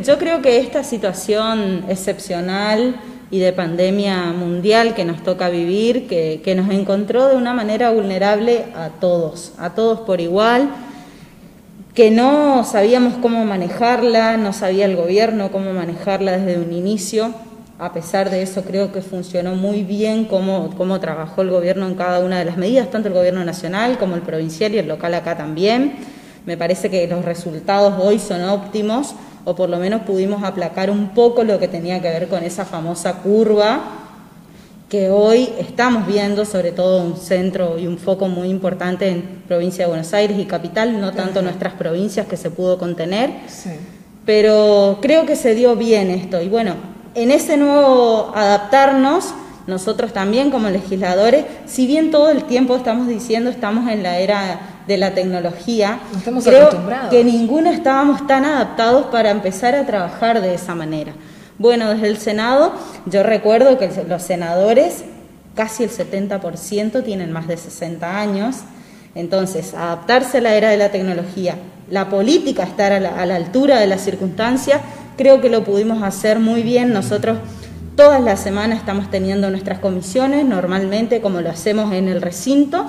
Yo creo que esta situación excepcional y de pandemia mundial que nos toca vivir, que nos encontró de una manera vulnerable a todos por igual, que no sabíamos cómo manejarla, no sabía el gobierno cómo manejarla desde un inicio. A pesar de eso, creo que funcionó muy bien cómo trabajó el gobierno en cada una de las medidas, tanto el gobierno nacional como el provincial y el local acá también. Me parece que los resultados hoy son óptimos, o por lo menos pudimos aplacar un poco lo que tenía que ver con esa famosa curva que hoy estamos viendo, sobre todo un centro y un foco muy importante en provincia de Buenos Aires y capital, no tanto nuestras provincias, que se pudo contener, pero creo que se dio bien esto. Y bueno, en ese nuevo adaptarnos, nosotros también como legisladores, si bien todo el tiempo estamos diciendo estamos en la era de la tecnología, creo que ninguno estábamos tan adaptados para empezar a trabajar de esa manera. Bueno, desde el Senado, yo recuerdo que los senadores, casi el 70% tienen más de 60 años, entonces adaptarse a la era de la tecnología, la política estar a la altura de las circunstancias, creo que lo pudimos hacer muy bien. Nosotros todas las semanas estamos teniendo nuestras comisiones, normalmente como lo hacemos en el recinto,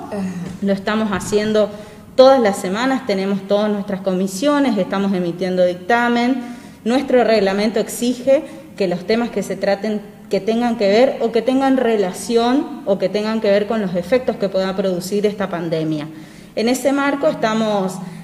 lo estamos haciendo todas las semanas, tenemos todas nuestras comisiones, estamos emitiendo dictamen. Nuestro reglamento exige que los temas que se traten, que tengan que ver o que tengan relación o que tengan que ver con los efectos que pueda producir esta pandemia. En ese marco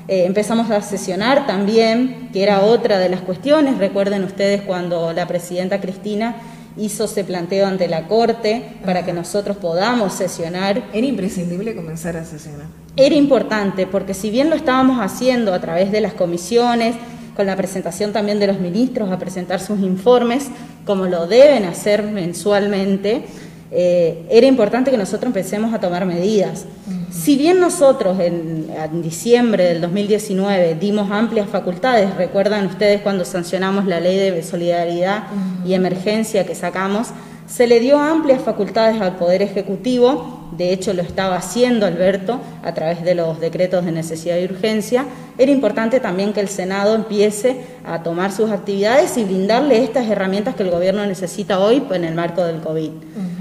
empezamos a sesionar también, que era otra de las cuestiones. Recuerden ustedes cuando la presidenta Cristina hizo ese planteo ante la Corte para que nosotros podamos sesionar. Era imprescindible comenzar a sesionar. Era importante porque si bien lo estábamos haciendo a través de las comisiones, con la presentación también de los ministros a presentar sus informes, como lo deben hacer mensualmente, era importante que nosotros empecemos a tomar medidas. Si bien nosotros en diciembre del 2019 dimos amplias facultades, recuerdan ustedes cuando sancionamos la ley de solidaridad y emergencia que sacamos, se le dio amplias facultades al Poder Ejecutivo, de hecho lo estaba haciendo Alberto a través de los decretos de necesidad y urgencia. Era importante también que el Senado empiece a tomar sus actividades y brindarle estas herramientas que el gobierno necesita hoy en el marco del COVID.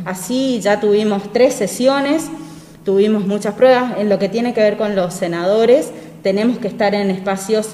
Así ya tuvimos 3 sesiones, tuvimos muchas pruebas. En lo que tiene que ver con los senadores, tenemos que estar en espacios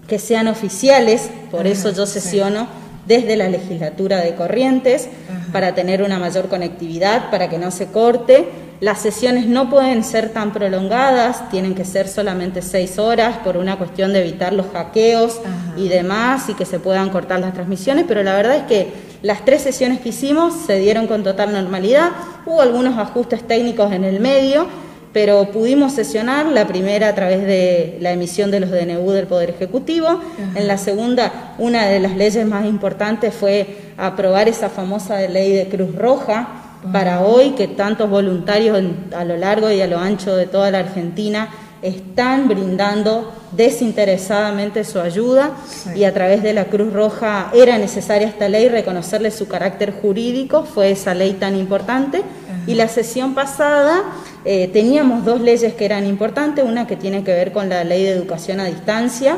que sean oficiales, por eso yo sesiono desde la legislatura de Corrientes, para tener una mayor conectividad, para que no se corte. Las sesiones no pueden ser tan prolongadas, tienen que ser solamente 6 horas por una cuestión de evitar los hackeos y demás, y que se puedan cortar las transmisiones, pero la verdad es que las 3 sesiones que hicimos se dieron con total normalidad. Hubo algunos ajustes técnicos en el medio, pero pudimos sesionar, la primera a través de la emisión de los DNU del Poder Ejecutivo. En la segunda, una de las leyes más importantes fue aprobar esa famosa ley de Cruz Roja para hoy, que tantos voluntarios a lo largo y a lo ancho de toda la Argentina están brindando desinteresadamente su ayuda, y a través de la Cruz Roja era necesaria esta ley, reconocerle su carácter jurídico, fue esa ley tan importante. Y la sesión pasada teníamos 2 leyes que eran importantes, una que tiene que ver con la ley de educación a distancia,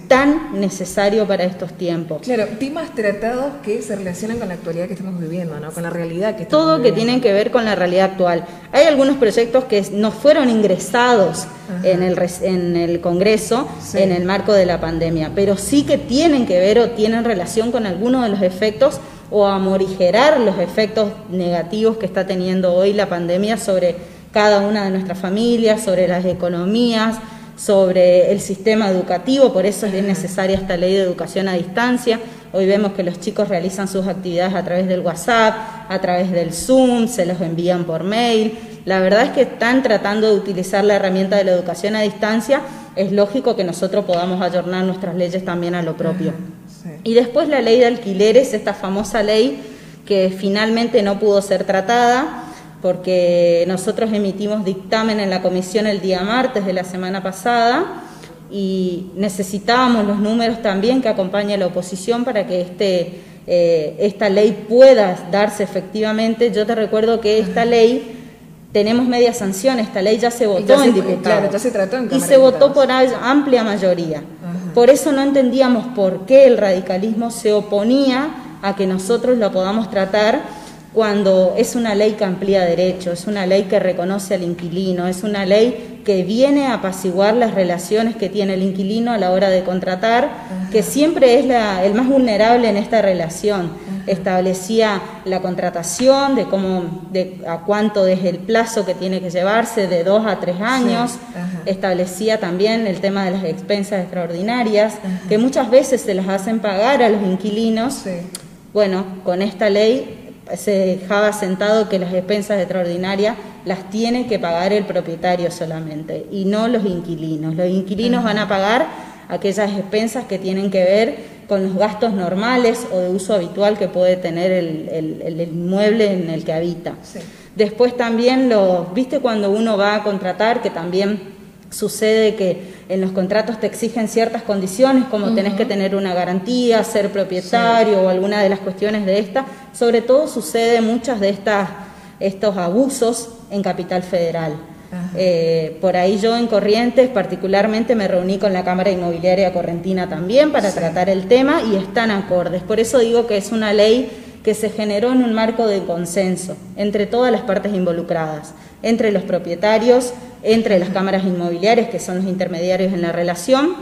tan necesario para estos tiempos. Claro, temas tratados que se relacionan con la actualidad que estamos viviendo, ¿no? Con la realidad que estamos viviendo. Todo que tienen que ver con la realidad actual. Hay algunos proyectos que no fueron ingresados en el Congreso en el marco de la pandemia, pero sí que tienen que ver o tienen relación con algunos de los efectos o a morigerar los efectos negativos que está teniendo hoy la pandemia sobre cada una de nuestras familias, sobre las economías, sobre el sistema educativo. Por eso es necesaria esta ley de educación a distancia. Hoy vemos que los chicos realizan sus actividades a través del WhatsApp, a través del Zoom, se los envían por mail. La verdad es que están tratando de utilizar la herramienta de la educación a distancia. Es lógico que nosotros podamos ayornar nuestras leyes también a lo propio. Y después la ley de alquileres, esta famosa ley que finalmente no pudo ser tratada porque nosotros emitimos dictamen en la comisión el día martes de la semana pasada y necesitábamos los números también que acompañe a la oposición para que esta ley pueda darse efectivamente. Yo te recuerdo que esta ley, tenemos media sanción, esta ley ya se votó en diputados. Claro, ya se trató en Cámara y se votó por amplia mayoría. Por eso no entendíamos por qué el radicalismo se oponía a que nosotros lo podamos tratar cuando es una ley que amplía derechos, es una ley que reconoce al inquilino, es una ley que viene a apaciguar las relaciones que tiene el inquilino a la hora de contratar, que siempre es el más vulnerable en esta relación. Establecía la contratación, a cuánto es el plazo que tiene que llevarse, de 2 a 3 años. Establecía también el tema de las expensas extraordinarias, que muchas veces se las hacen pagar a los inquilinos. Bueno, con esta ley se dejaba sentado que las expensas extraordinarias las tiene que pagar el propietario solamente y no los inquilinos. Los inquilinos van a pagar aquellas expensas que tienen que ver con los gastos normales o de uso habitual que puede tener el inmueble en el que habita. Después también, ¿viste cuando uno va a contratar, que también sucede que en los contratos te exigen ciertas condiciones, como tenés que tener una garantía, ser propietario o alguna de las cuestiones de esta? Sobre todo sucede muchos de estos abusos en Capital Federal. Por ahí yo en Corrientes particularmente me reuní con la Cámara Inmobiliaria Correntina también para tratar el tema y están acordes. Por eso digo que es una ley que se generó en un marco de consenso entre todas las partes involucradas, entre los propietarios, entre las cámaras inmobiliarias, que son los intermediarios en la relación,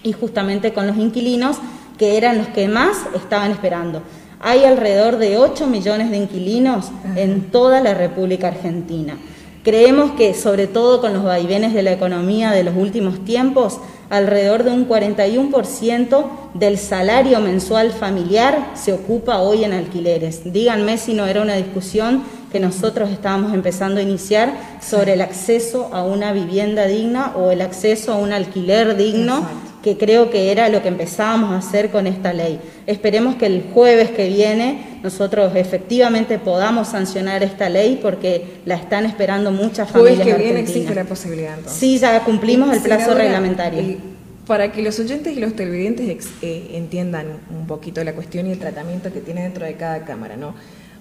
y justamente con los inquilinos, que eran los que más estaban esperando. Hay alrededor de 8 millones de inquilinos en toda la República Argentina. Creemos que, sobre todo con los vaivenes de la economía de los últimos tiempos, alrededor de un 41% del salario mensual familiar se ocupa hoy en alquileres. Díganme si no era una discusión que nosotros estábamos empezando a iniciar sobre el acceso a una vivienda digna o el acceso a un alquiler digno. Exacto. Que creo que era lo que empezábamos a hacer con esta ley. Esperemos que el jueves que viene nosotros efectivamente podamos sancionar esta ley, porque la están esperando muchas familias argentinas. Jueves que viene existe la posibilidad, entonces. Sí, ya cumplimos el plazo reglamentario. Para que los oyentes y los televidentes entiendan un poquito la cuestión y el tratamiento que tiene dentro de cada cámara, ¿no?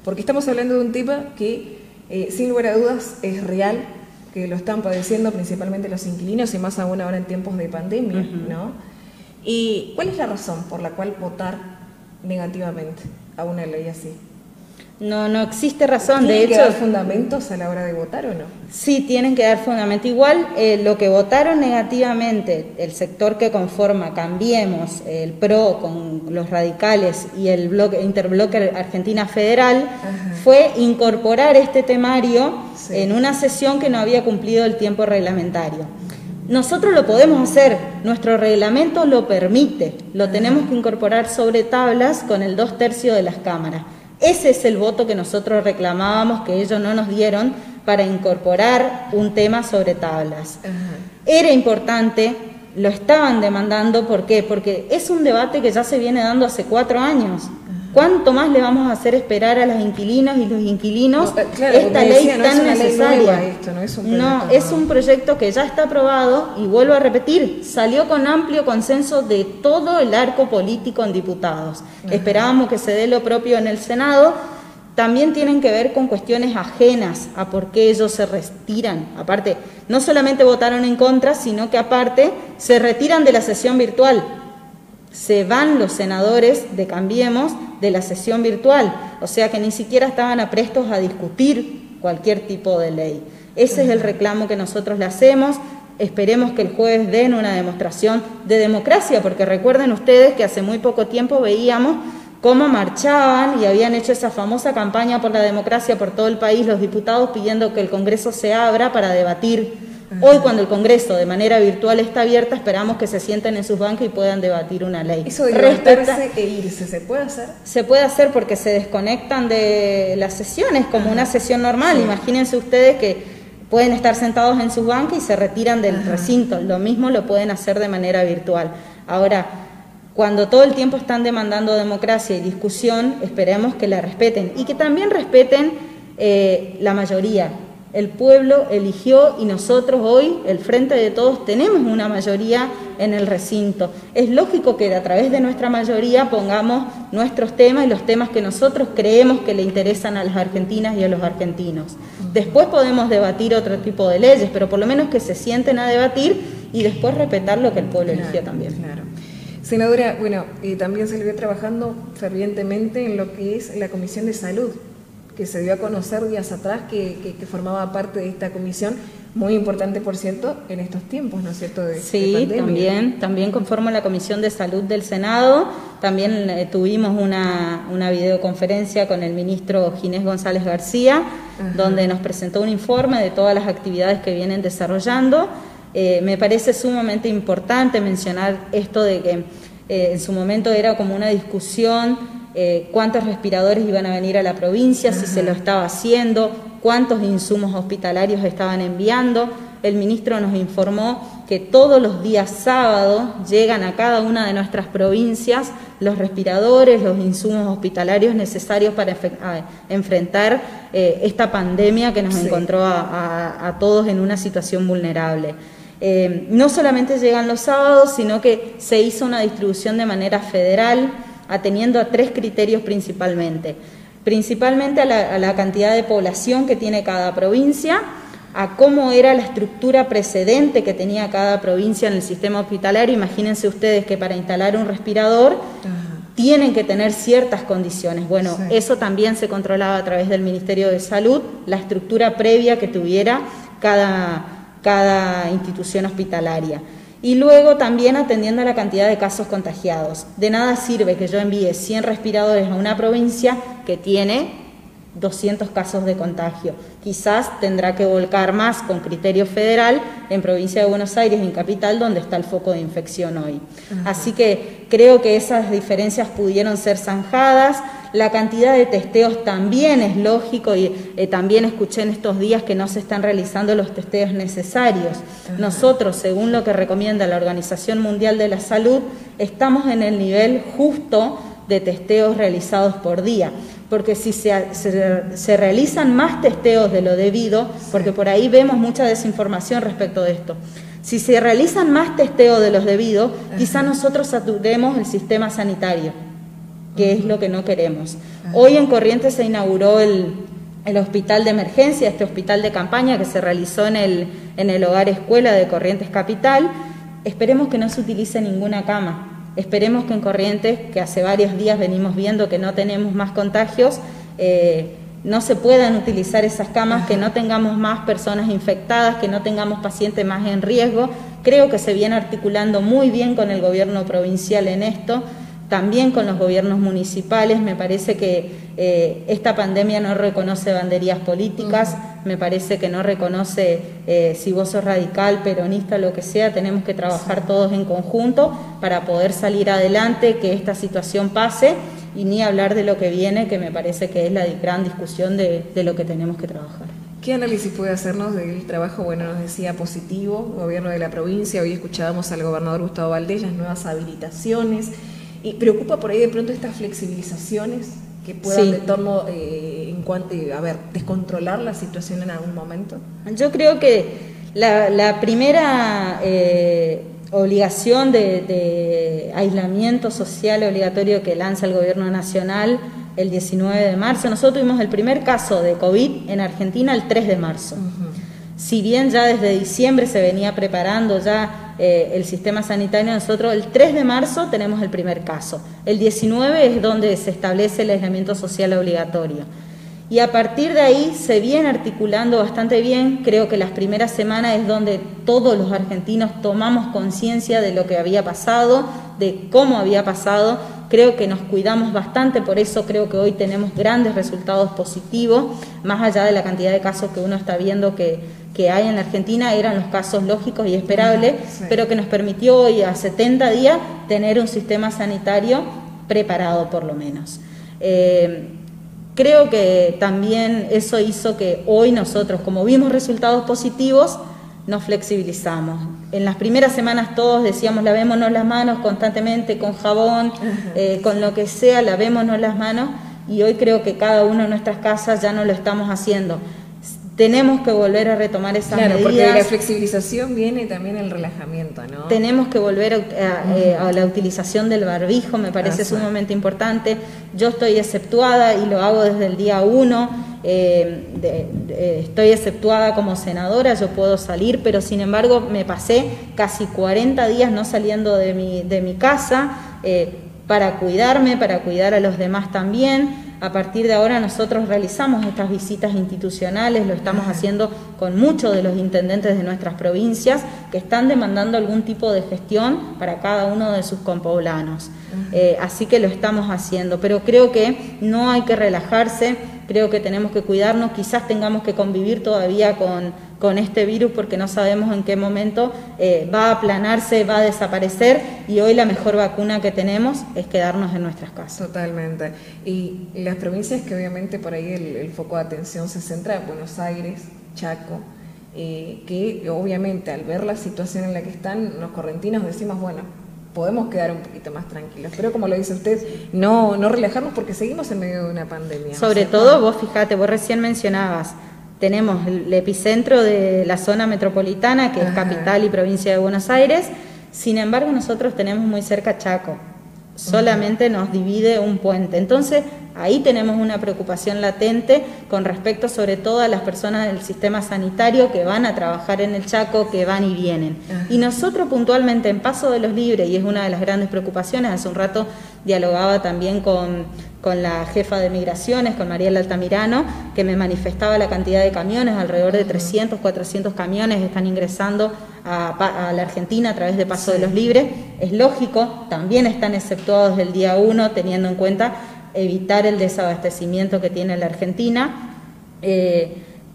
Porque estamos hablando de un tema que, sin lugar a dudas, es real, que lo están padeciendo principalmente los inquilinos y más aún ahora en tiempos de pandemia, ¿no? ¿Y cuál es la razón por la cual votar negativamente a una ley así? No existe razón. ¿Tienen de que hecho, dar fundamentos a la hora de votar o no? Sí, tienen que dar fundamento. Igual lo que votaron negativamente el sector que conforma Cambiemos, el PRO con los radicales y el Interbloque Argentina Federal, fue incorporar este temario en una sesión que no había cumplido el tiempo reglamentario. Nosotros lo podemos hacer, nuestro reglamento lo permite, lo tenemos que incorporar sobre tablas con el 2/3 de las cámaras. Ese es el voto que nosotros reclamábamos, que ellos no nos dieron para incorporar un tema sobre tablas. Era importante, lo estaban demandando, ¿por qué? Porque es un debate que ya se viene dando hace 4 años. ¿Cuánto más le vamos a hacer esperar a las inquilinas y los inquilinos esta ley tan necesaria? No, es un proyecto que ya está aprobado y vuelvo a repetir, salió con amplio consenso de todo el arco político en diputados. Esperábamos que se dé lo propio en el Senado. También tienen que ver con cuestiones ajenas a por qué ellos se retiran. Aparte, no solamente votaron en contra, sino que aparte se retiran de la sesión virtual. Se van los senadores de Cambiemos de la sesión virtual, o sea que ni siquiera estaban aprestos a discutir cualquier tipo de ley. Ese es el reclamo que nosotros le hacemos. Esperemos que el jueves den una demostración de democracia, porque recuerden ustedes que hace muy poco tiempo veíamos cómo marchaban y habían hecho esa famosa campaña por la democracia por todo el país los diputados pidiendo que el Congreso se abra para debatir. Hoy, cuando el Congreso de manera virtual está abierta, esperamos que se sienten en sus bancas y puedan debatir una ley. Eso de levantarse e irse, ¿se puede hacer? Se puede hacer porque se desconectan de las sesiones como una sesión normal. Imagínense ustedes que pueden estar sentados en sus bancas y se retiran del recinto. Lo mismo lo pueden hacer de manera virtual. Ahora, cuando todo el tiempo están demandando democracia y discusión, esperemos que la respeten y que también respeten la mayoría. El pueblo eligió y nosotros hoy, el Frente de Todos, tenemos una mayoría en el recinto. Es lógico que a través de nuestra mayoría pongamos nuestros temas y los temas que nosotros creemos que le interesan a las argentinas y a los argentinos. Después podemos debatir otro tipo de leyes, pero por lo menos que se sienten a debatir y después respetar lo que el pueblo eligió también. Claro. Senadora, bueno, también se le vio trabajando fervientemente en lo que es la Comisión de Salud, que se dio a conocer días atrás que formaba parte de esta comisión, muy importante, por cierto, en estos tiempos, ¿no es cierto?, de pandemia. También conformo la Comisión de Salud del Senado, también tuvimos una videoconferencia con el ministro Ginés González García, donde nos presentó un informe de todas las actividades que vienen desarrollando. Me parece sumamente importante mencionar esto de que en su momento era como una discusión, cuántos respiradores iban a venir a la provincia, si se lo estaba haciendo, cuántos insumos hospitalarios estaban enviando. El ministro nos informó que todos los días sábados llegan a cada una de nuestras provincias los respiradores, los insumos hospitalarios necesarios para enfrentar esta pandemia que nos encontró a todos en una situación vulnerable. No solamente llegan los sábados, sino que se hizo una distribución de manera federal, atendiendo a 3 criterios principalmente a la cantidad de población que tiene cada provincia, a cómo era la estructura precedente que tenía cada provincia en el sistema hospitalario. Imagínense ustedes que para instalar un respirador tienen que tener ciertas condiciones. Bueno, eso también se controlaba a través del Ministerio de Salud, la estructura previa que tuviera cada institución hospitalaria. Y luego también atendiendo a la cantidad de casos contagiados. De nada sirve que yo envíe 100 respiradores a una provincia que tiene 200 casos de contagio. Quizás tendrá que volcar más con criterio federal en provincia de Buenos Aires, en capital, donde está el foco de infección hoy. Así que creo que esas diferencias pudieron ser zanjadas. La cantidad de testeos también es lógico y también escuché en estos días que no se están realizando los testeos necesarios. Nosotros, según lo que recomienda la Organización Mundial de la Salud, estamos en el nivel justo de testeos realizados por día, porque si se realizan más testeos de lo debido, porque por ahí vemos mucha desinformación respecto de esto, si se realizan más testeos de los debidos, quizá nosotros saturemos el sistema sanitario, que es lo que no queremos. Hoy en Corrientes se inauguró el hospital de emergencia, este hospital de campaña que se realizó en el hogar escuela de Corrientes Capital. Esperemos que no se utilice ninguna cama. Esperemos que en Corrientes, que hace varios días venimos viendo que no tenemos más contagios, no se puedan utilizar esas camas, que no tengamos más personas infectadas, que no tengamos pacientes más en riesgo. Creo que se viene articulando muy bien con el gobierno provincial en esto, también con los gobiernos municipales. Me parece que esta pandemia no reconoce banderías políticas, me parece que no reconoce si vos sos radical, peronista, lo que sea. Tenemos que trabajar todos en conjunto para poder salir adelante, que esta situación pase, y ni hablar de lo que viene, que me parece que es la gran discusión de lo que tenemos que trabajar. ¿Qué análisis puede hacernos del trabajo? Bueno, nos decía positivo, gobierno de la provincia. Hoy escuchábamos al gobernador Gustavo Valdés, las nuevas habilitaciones. ¿Y preocupa por ahí de pronto estas flexibilizaciones que puedan de torno descontrolar la situación en algún momento? Yo creo que la primera obligación de aislamiento social obligatorio que lanza el gobierno nacional el 19 de marzo, nosotros tuvimos el primer caso de COVID en Argentina el 3 de marzo. Si bien ya desde diciembre se venía preparando el sistema sanitario, nosotros el 3 de marzo tenemos el primer caso. El 19 es donde se establece el aislamiento social obligatorio. Y a partir de ahí se viene articulando bastante bien. Creo que las primeras semanas es donde todos los argentinos tomamos conciencia de lo que había pasado, de cómo había pasado. Creo que nos cuidamos bastante, por eso creo que hoy tenemos grandes resultados positivos, más allá de la cantidad de casos que uno está viendo que hay en la Argentina. Eran los casos lógicos y esperables, pero que nos permitió hoy a 70 días tener un sistema sanitario preparado por lo menos. Creo que también eso hizo que hoy nosotros, como vimos resultados positivos, nos flexibilizamos. En las primeras semanas todos decíamos lavémonos las manos constantemente con jabón, con lo que sea, lavémonos las manos, y hoy creo que cada uno en nuestras casas ya no lo estamos haciendo. Tenemos que volver a retomar esas medidas. Porque de la flexibilización viene también el relajamiento, ¿no? Tenemos que volver a la utilización del barbijo, me parece sumamente importante. Yo estoy exceptuada y lo hago desde el día 1. estoy exceptuada como senadora, yo puedo salir, pero sin embargo me pasé casi 40 días no saliendo de mi casa, para cuidarme, para cuidar a los demás también. A partir de ahora nosotros realizamos estas visitas institucionales, lo estamos haciendo con muchos de los intendentes de nuestras provincias que están demandando algún tipo de gestión para cada uno de sus compoblanos. Así que lo estamos haciendo, pero creo que no hay que relajarse, creo que tenemos que cuidarnos, quizás tengamos que convivir todavía con este virus porque no sabemos en qué momento va a aplanarse, va a desaparecer, y hoy la mejor vacuna que tenemos es quedarnos en nuestras casas. Totalmente. Y las provincias que obviamente por ahí el foco de atención se centra en Buenos Aires, Chaco, que obviamente al ver la situación en la que están, los correntinos decimos, bueno, podemos quedar un poquito más tranquilos, pero como lo dice usted, no relajarnos porque seguimos en medio de una pandemia. Sobre todo, vos fíjate, vos recién mencionabas, tenemos el epicentro de la zona metropolitana, que es capital y provincia de Buenos Aires, sin embargo nosotros tenemos muy cerca Chaco, solamente nos divide un puente, entonces ahí tenemos una preocupación latente con respecto sobre todo a las personas del sistema sanitario que van a trabajar en el Chaco, que van y vienen. Y nosotros puntualmente en Paso de los Libres, y es una de las grandes preocupaciones, hace un rato dialogaba también con la jefa de migraciones, con Mariela Altamirano, que me manifestaba la cantidad de camiones, alrededor de 300, 400 camiones están ingresando a la Argentina a través de Paso de los Libres. Es lógico, también están exceptuados el día 1, teniendo en cuenta evitar el desabastecimiento que tiene la Argentina,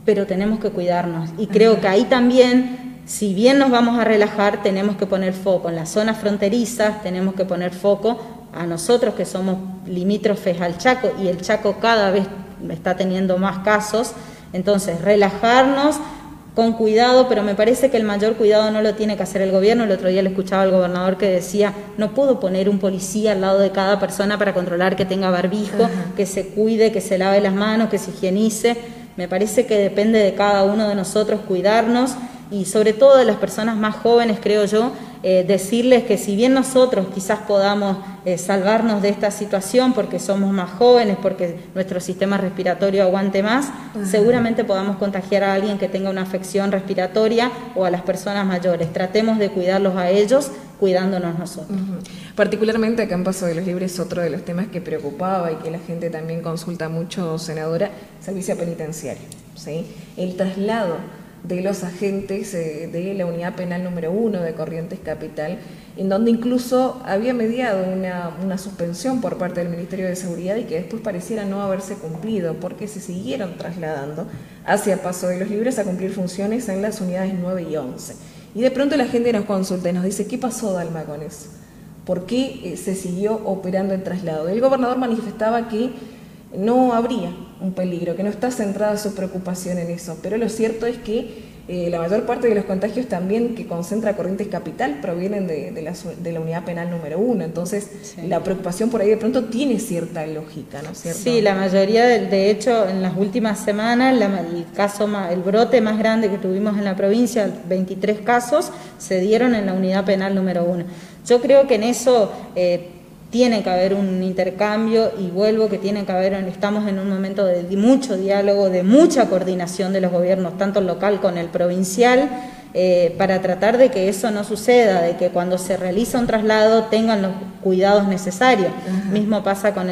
pero tenemos que cuidarnos. Y creo que ahí también, si bien nos vamos a relajar, tenemos que poner foco en las zonas fronterizas, tenemos que poner foco a nosotros que somos limítrofes al Chaco, y el Chaco cada vez está teniendo más casos, entonces relajarnos con cuidado, pero me parece que el mayor cuidado no lo tiene que hacer el gobierno. El otro día le escuchaba al gobernador que decía, no puedo poner un policía al lado de cada persona para controlar que tenga barbijo, que se cuide, que se lave las manos, que se higienice. Me parece que depende de cada uno de nosotros cuidarnos, y sobre todo de las personas más jóvenes, creo yo, decirles que si bien nosotros quizás podamos salvarnos de esta situación porque somos más jóvenes, porque nuestro sistema respiratorio aguante más, seguramente podamos contagiar a alguien que tenga una afección respiratoria o a las personas mayores. Tratemos de cuidarlos a ellos, cuidándonos nosotros. Particularmente acá en Paso de los Libres, otro de los temas que preocupaba y que la gente también consulta mucho, senadora, servicio penitenciario, ¿sí? El traslado de los agentes de la unidad penal número 1 de Corrientes Capital, en donde incluso había mediado una suspensión por parte del Ministerio de Seguridad y que después pareciera no haberse cumplido, porque se siguieron trasladando hacia Paso de los Libres a cumplir funciones en las unidades 9 y 11. Y de pronto la gente nos consulta y nos dice, ¿qué pasó, Dalma, con eso? ¿Por qué se siguió operando el traslado? El gobernador manifestaba que no habría un peligro, que no está centrada su preocupación en eso, pero lo cierto es que la mayor parte de los contagios también que concentra Corrientes Capital provienen de la unidad penal número 1, entonces la preocupación por ahí de pronto tiene cierta lógica, ¿no es cierto? Sí, la mayoría, de hecho, en las últimas semanas, el brote más grande que tuvimos en la provincia, 23 casos, se dieron en la unidad penal número 1. Yo creo que en eso tiene que haber un intercambio, y vuelvo que tiene que haber, estamos en un momento de mucho diálogo, de mucha coordinación de los gobiernos, tanto el local con el provincial, para tratar de que eso no suceda, de que cuando se realiza un traslado tengan los cuidados necesarios. Mismo pasa con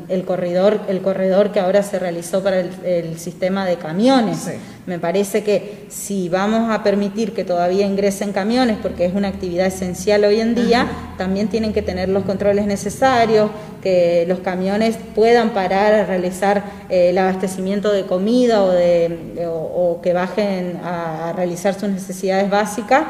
el corredor que ahora se realizó para el sistema de camiones. Sí. Me parece que si vamos a permitir que todavía ingresen camiones, porque es una actividad esencial hoy en día, también tienen que tener los controles necesarios, que los camiones puedan parar a realizar el abastecimiento de comida o que bajen a realizar sus necesidades básicas,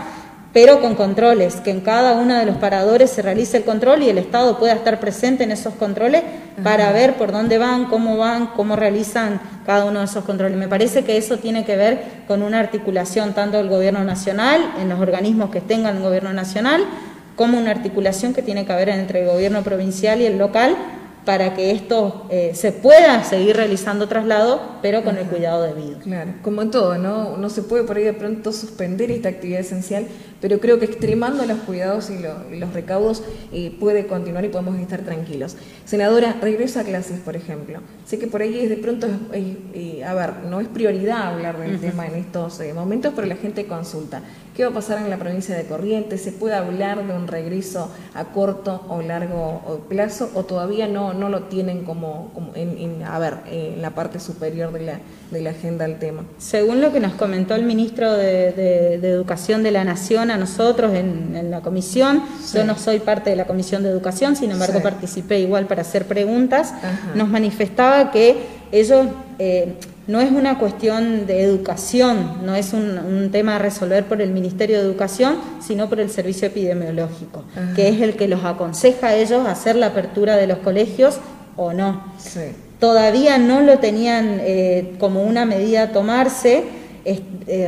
pero con controles, que en cada uno de los paradores se realice el control y el Estado pueda estar presente en esos controles para ver por dónde van, cómo realizan cada uno de esos controles. Me parece que eso tiene que ver con una articulación tanto del gobierno nacional, en los organismos que tengan el gobierno nacional, como una articulación que tiene que haber entre el gobierno provincial y el local, para que esto se pueda seguir realizando traslado, pero con el cuidado debido. Claro, como en todo, ¿no? No se puede por ahí de pronto suspender esta actividad esencial, pero creo que extremando los cuidados y los recaudos puede continuar y podemos estar tranquilos. Senadora, regreso a clases, por ejemplo. Sé que por ahí de pronto, a ver, no es prioridad hablar del tema en estos momentos, pero la gente consulta. ¿Qué va a pasar en la provincia de Corrientes? ¿Se puede hablar de un regreso a corto o largo plazo o todavía no lo tienen en la parte superior de la agenda del tema? Según lo que nos comentó el ministro de Educación de la Nación a nosotros en la comisión, sí. Yo no soy parte de la comisión de educación, sin embargo sí. Participé igual para hacer preguntas, ajá. Nos manifestaba que ellos... no es una cuestión de educación, no es un tema a resolver por el Ministerio de Educación, sino por el Servicio Epidemiológico, ajá. Que es el que los aconseja a ellos hacer la apertura de los colegios o no. Sí. Todavía no lo tenían como una medida a tomarse.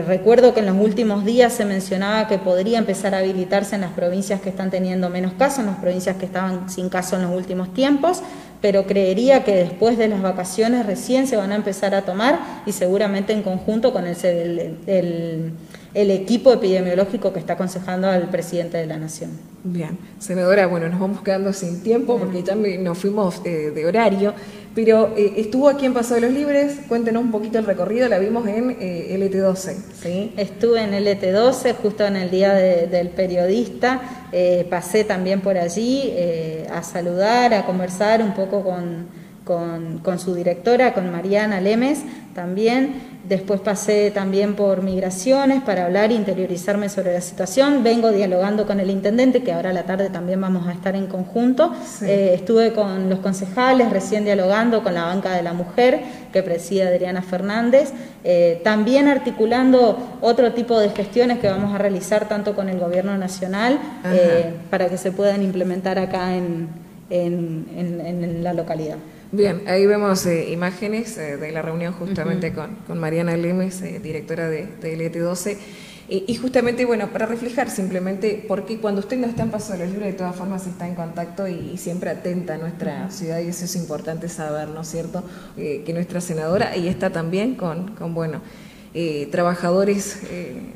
Recuerdo que en los últimos días se mencionaba que podría empezar a habilitarse en las provincias que están teniendo menos casos, en las provincias que estaban sin casos en los últimos tiempos, pero creería que después de las vacaciones recién se van a empezar a tomar y seguramente en conjunto con el equipo epidemiológico que está aconsejando al presidente de la Nación. Bien, senadora, bueno, nos vamos quedando sin tiempo porque ya nos fuimos de horario, pero estuvo aquí en Paso de los Libres, cuéntenos un poquito el recorrido, la vimos en LT12, ¿sí? Estuve en LT12 justo en el Día del Periodista, pasé también por allí a saludar, a conversar un poco con su directora, con Mariana Lemes también. Después pasé también por Migraciones para hablar e interiorizarme sobre la situación. Vengo dialogando con el intendente, que ahora a la tarde también vamos a estar en conjunto. Sí. Estuve con los concejales, recién dialogando con la banca de la mujer, que preside Adriana Fernández. También articulando otro tipo de gestiones que vamos a realizar tanto con el Gobierno Nacional para que se puedan implementar acá en la localidad. Bien, ahí vemos imágenes de la reunión justamente con Mariana Lemes, directora de LT12, y justamente, bueno, para reflejar simplemente, porque cuando usted no está en Paso de los Libres, de todas formas está en contacto y siempre atenta a nuestra ciudad, y eso es importante saber, ¿no es cierto?, que nuestra senadora, y está también con trabajadores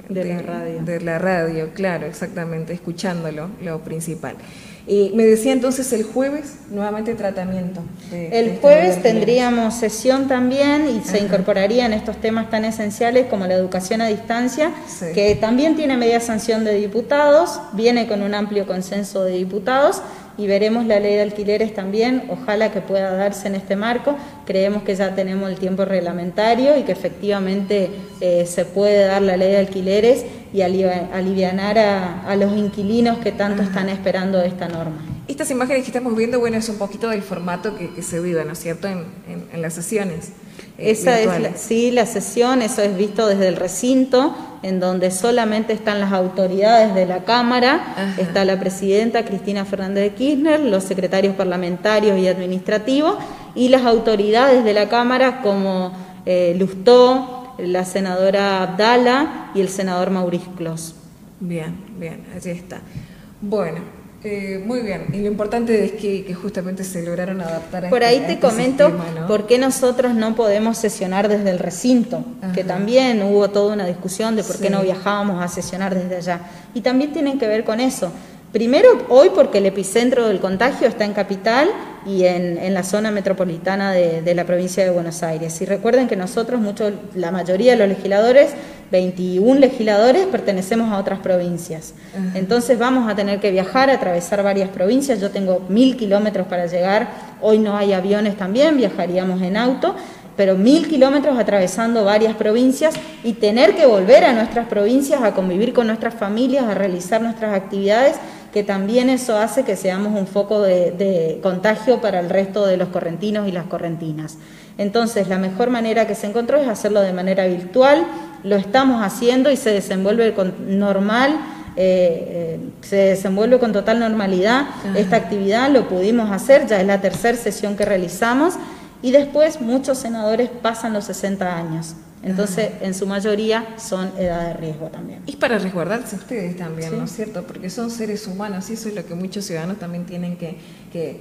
de la radio, claro, exactamente, escuchándolo, lo principal. Me decía entonces el jueves nuevamente tratamiento. El jueves tendríamos sesión también y se incorporarían estos temas tan esenciales como la educación a distancia, sí. Que también tiene media sanción de diputados, viene con un amplio consenso de diputados y veremos la ley de alquileres también, ojalá que pueda darse en este marco. Creemos que ya tenemos el tiempo reglamentario y que efectivamente se puede dar la ley de alquileres y alivianar a los inquilinos que tanto están esperando esta norma. Estas imágenes que estamos viendo, bueno, es un poquito del formato que se vive, ¿no es cierto?, en las sesiones. Esa es la sesión, eso es visto desde el recinto, en donde solamente están las autoridades de la Cámara, ajá. Está la presidenta Cristina Fernández de Kirchner, los secretarios parlamentarios y administrativos, y las autoridades de la Cámara como Lustó, la senadora Abdala y el senador Mauricio Clos. Bien, allí está. Bueno. Muy bien, y lo importante es que justamente se lograron adaptar a por ahí te comento sistema, ¿no? Por qué nosotros no podemos sesionar desde el recinto, ajá. Que también hubo toda una discusión de por qué no viajábamos a sesionar desde allá, y también tienen que ver con eso. Primero, hoy porque el epicentro del contagio está en Capital y en la zona metropolitana de la provincia de Buenos Aires. Y recuerden que nosotros, la mayoría de los legisladores, 21 legisladores, pertenecemos a otras provincias. Uh-huh. Entonces vamos a tener que viajar, atravesar varias provincias. Yo tengo 1000 kilómetros para llegar, hoy no hay aviones también, viajaríamos en auto, pero 1000 kilómetros atravesando varias provincias y tener que volver a nuestras provincias a convivir con nuestras familias, a realizar nuestras actividades, que también eso hace que seamos un foco de contagio para el resto de los correntinos y las correntinas. Entonces, la mejor manera que se encontró es hacerlo de manera virtual, lo estamos haciendo y se desenvuelve se desenvuelve con total normalidad. Ajá. Esta actividad lo pudimos hacer, ya es la tercera sesión que realizamos, y después muchos senadores pasan los 60 años. Entonces, en su mayoría son edad de riesgo también. Y para resguardarse ustedes también, sí. ¿No es cierto? Porque son seres humanos y eso es lo que muchos ciudadanos también tienen que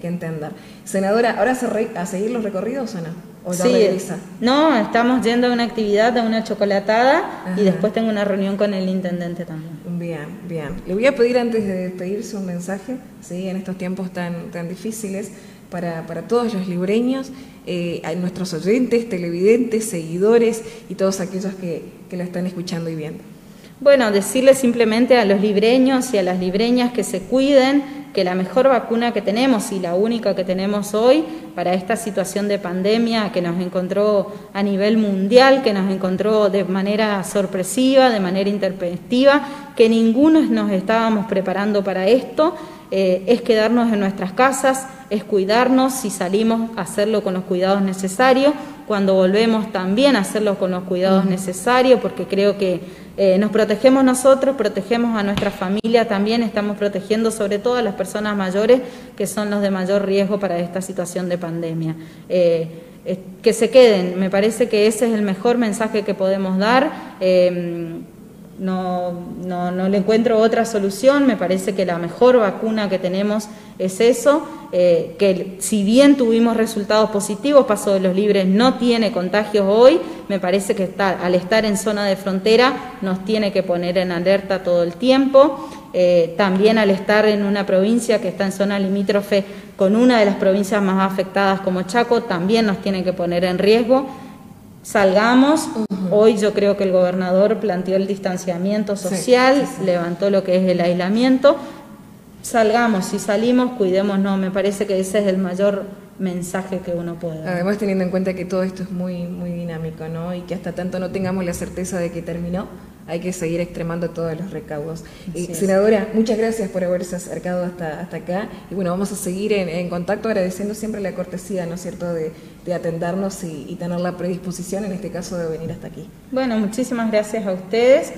entender. Senadora, ¿ahora a seguir los recorridos o no? ¿O ya Sí, regresa? no, estamos yendo a una actividad, a una chocolatada, Ajá. y después tengo una reunión con el intendente también. Bien, bien. Le voy a pedir antes de despedirse un mensaje, ¿sí? En estos tiempos tan difíciles para todos los libreños, a nuestros oyentes, televidentes, seguidores y todos aquellos que la están escuchando y viendo. Bueno, decirle simplemente a los libreños y a las libreñas que se cuiden, que la mejor vacuna que tenemos y la única que tenemos hoy para esta situación de pandemia que nos encontró a nivel mundial, que nos encontró de manera sorpresiva, de manera intempestiva, que ninguno nos estábamos preparando para esto, es quedarnos en nuestras casas, es cuidarnos, si salimos a hacerlo con los cuidados necesarios, cuando volvemos también a hacerlo con los cuidados necesarios, porque creo que nos protegemos nosotros, protegemos a nuestra familia también, estamos protegiendo sobre todo a las personas mayores que son los de mayor riesgo para esta situación de pandemia. Que se queden, me parece que ese es el mejor mensaje que podemos dar. No le encuentro otra solución, me parece que la mejor vacuna que tenemos es eso, que si bien tuvimos resultados positivos, Paso de los Libres no tiene contagios hoy, me parece que al estar en zona de frontera nos tiene que poner en alerta todo el tiempo, también al estar en una provincia que está en zona limítrofe con una de las provincias más afectadas como Chaco, también nos tiene que poner en riesgo. Salgamos, hoy yo creo que el gobernador planteó el distanciamiento social, sí. Levantó lo que es el aislamiento, salgamos, si salimos, cuidémonos, me parece que ese es el mayor mensaje que uno puede dar. Además teniendo en cuenta que todo esto es muy dinámico, ¿no? Y que hasta tanto no tengamos la certeza de que terminó, hay que seguir extremando todos los recaudos. Senadora, muchas gracias por haberse acercado hasta acá. Y bueno, vamos a seguir en contacto, agradeciendo siempre la cortesía, ¿no es cierto?, de atendernos y tener la predisposición, en este caso, de venir hasta aquí. Bueno, muchísimas gracias a ustedes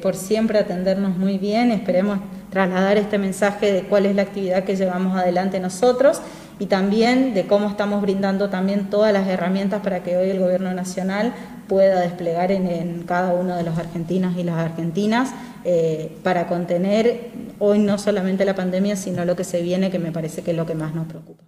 por siempre atendernos muy bien. Esperemos trasladar este mensaje de cuál es la actividad que llevamos adelante nosotros y también de cómo estamos brindando también todas las herramientas para que hoy el Gobierno Nacional pueda desplegar en cada uno de los argentinos y las argentinas para contener hoy no solamente la pandemia, sino lo que se viene, que me parece que es lo que más nos preocupa.